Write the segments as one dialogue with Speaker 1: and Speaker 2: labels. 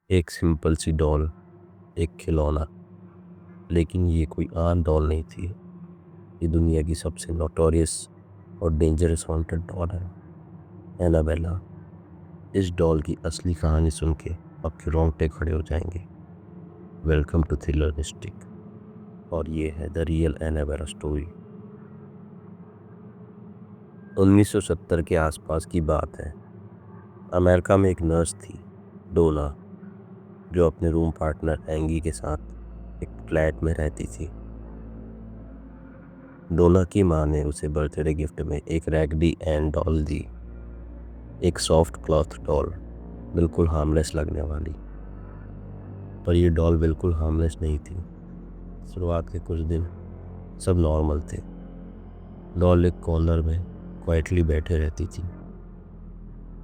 Speaker 1: एक simple C double, एक खिलौना। लेकिन ये कोई आम डॉल नहीं थी। ये दुनिया की सबसे नोटोरियस और डेंजरस हॉन्टेड डॉल है, एनाबेला। इस डॉल की असली कहानी सुन के आपके रोंगटे खड़े हो जाएंगे। वेलकम टू थ्रिलर मिस्टिक, और ये है द रियल एनाबेला स्टोरी। 1970 के आसपास की बात है। अमेरिका में एक नर्स थी, डोना, जो अपने रूम पार्टनर एंगी के साथ एक फ्लैट में रहती थी। डोना की माँ ने उसे बर्थडे गिफ्ट में एक रैगडी एन डॉल दी, एक सॉफ्ट क्लॉथ डॉल, बिल्कुल हार्मलेस लगने वाली। पर यह डॉल बिल्कुल हार्मलेस नहीं थी। शुरुआत के कुछ दिन सब नॉर्मल थे। डॉल एक कॉर्नर में क्वाइटली बैठे रहती थी,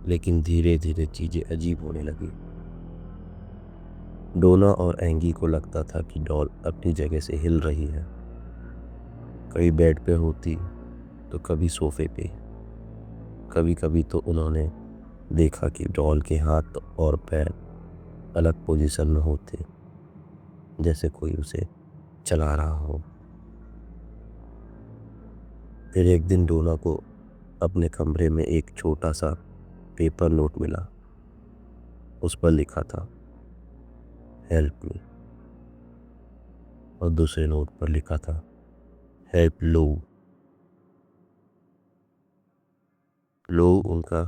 Speaker 1: लेकिन धीरे धीरे चीजें अजीब होने लगी। डोना और एंगी को लगता था कि डॉल अपनी जगह से हिल रही है। कभी बेड पे होती तो कभी सोफे पे। कभी कभी तो उन्होंने देखा कि डॉल के हाथ और पैर अलग पोजीशन में होते, जैसे कोई उसे चला रहा हो। फिर एक दिन डोना को अपने कमरे में एक छोटा सा पेपर नोट मिला। उस पर लिखा था, हेल्प मी, और दूसरे नोट पर लिखा था, हेल्प लो। लो उनका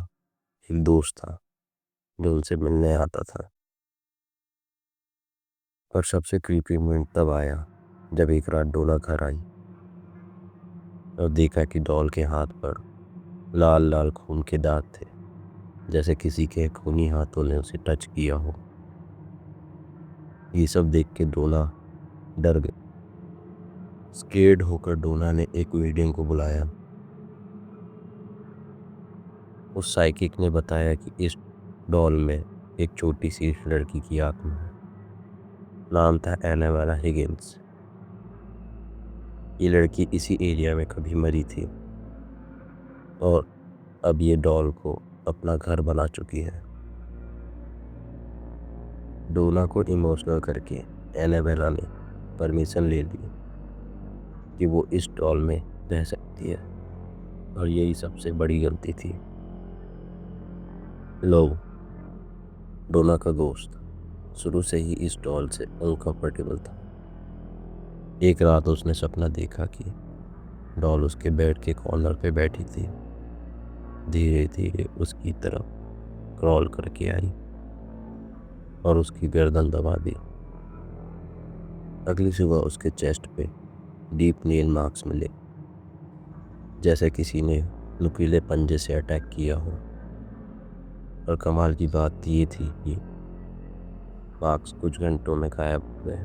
Speaker 1: एक दोस्त था जो उनसे मिलने आता था। पर सबसे क्रीपी मोमेंट तब आया जब एक रात डोना घर आई और देखा कि डॉल के हाथ पर लाल लाल खून के दाग थे, जैसे किसी के खूनी हाथों ने उसे टच किया हो। ये सब देख के डोना डर गई। स्केर्ड होकर डोना ने एक मीडियम को बुलाया। उस साइकिक ने बताया कि इस डॉल में एक छोटी सी लड़की की आत्मा है। नाम था एनाबेला हिगिंस। ये लड़की इसी एरिया में कभी मरी थी और अब ये डॉल को अपना घर बना चुकी है। डोना को इमोशनल करके एनाबेला ने परमिशन ले ली कि वो इस डॉल में रह सकती है, और यही सबसे बड़ी गलती थी। लो, डोना का दोस्त, शुरू से ही इस डॉल से अनकंफर्टेबल था। एक रात उसने सपना देखा कि डॉल उसके बेड के कॉर्नर पे बैठी थी, धीरे धीरे उसकी तरफ क्रॉल करके आई और उसकी गर्दन दबा दी। अगली सुबह उसके चेस्ट पे डीप नील मार्क्स मिले, जैसे किसी ने नुकीले पंजे से अटैक किया हो। और कमाल की बात ये थी कि मार्क्स कुछ घंटों में गायब हो गए।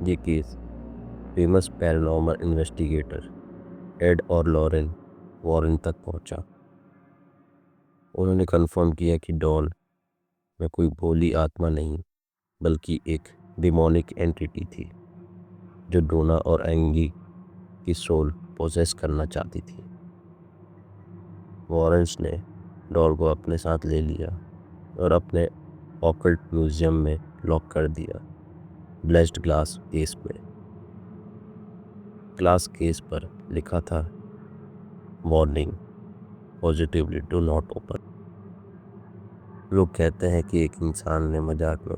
Speaker 1: ये case famous paranormal investigator Ed और लॉरेन वॉरेन तक पहुंचा। उन्होंने कंफर्म किया कि डॉल में कोई भोली आत्मा नहीं, बल्कि एक डिमोनिक एंटिटी थी जो डोना और एंगी की सोल पोजेस करना चाहती थी। वॉरेंस ने डॉल को अपने साथ ले लिया और अपने ऑकल्ट म्यूजियम में लॉक कर दिया, ब्लेस्ड ग्लास केस में। ग्लास केस पर लिखा था, warning, positively do not open. लोग कहते हैं कि एक इंसान ने मजाक में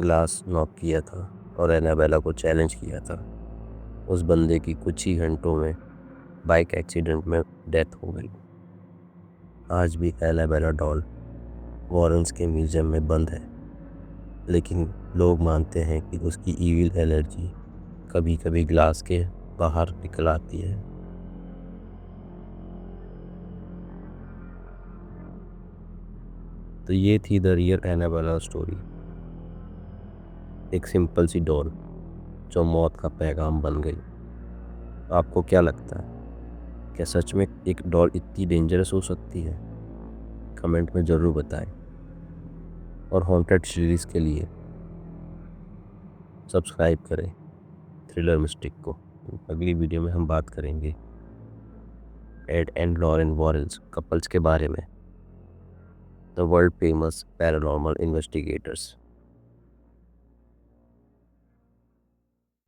Speaker 1: ग्लास नॉक किया था और एनाबेला को चैलेंज किया था। उस बंदे की कुछ ही घंटों में बाइक एक्सीडेंट में डेथ हो गई। आज भी एनाबेला डॉल वॉरेंस के म्यूजियम में बंद है, लेकिन लोग मानते हैं कि उसकी ईविल एनर्जी कभी कभी ग्लास के बाहर निकल आती है। तो ये थी द रियल एनाबेला स्टोरी। एक सिंपल सी डॉल जो मौत का पैगाम बन गई। आपको क्या लगता है, क्या सच में एक डॉल इतनी डेंजरस हो सकती है? कमेंट में ज़रूर बताएं। और हॉन्टेड सीरीज़ के लिए सब्सक्राइब करें थ्रिलर मिस्टिक को। अगली वीडियो में हम बात करेंगे Ed and Lauren Warrens couples के बारे में। the world famous paranormal investigators.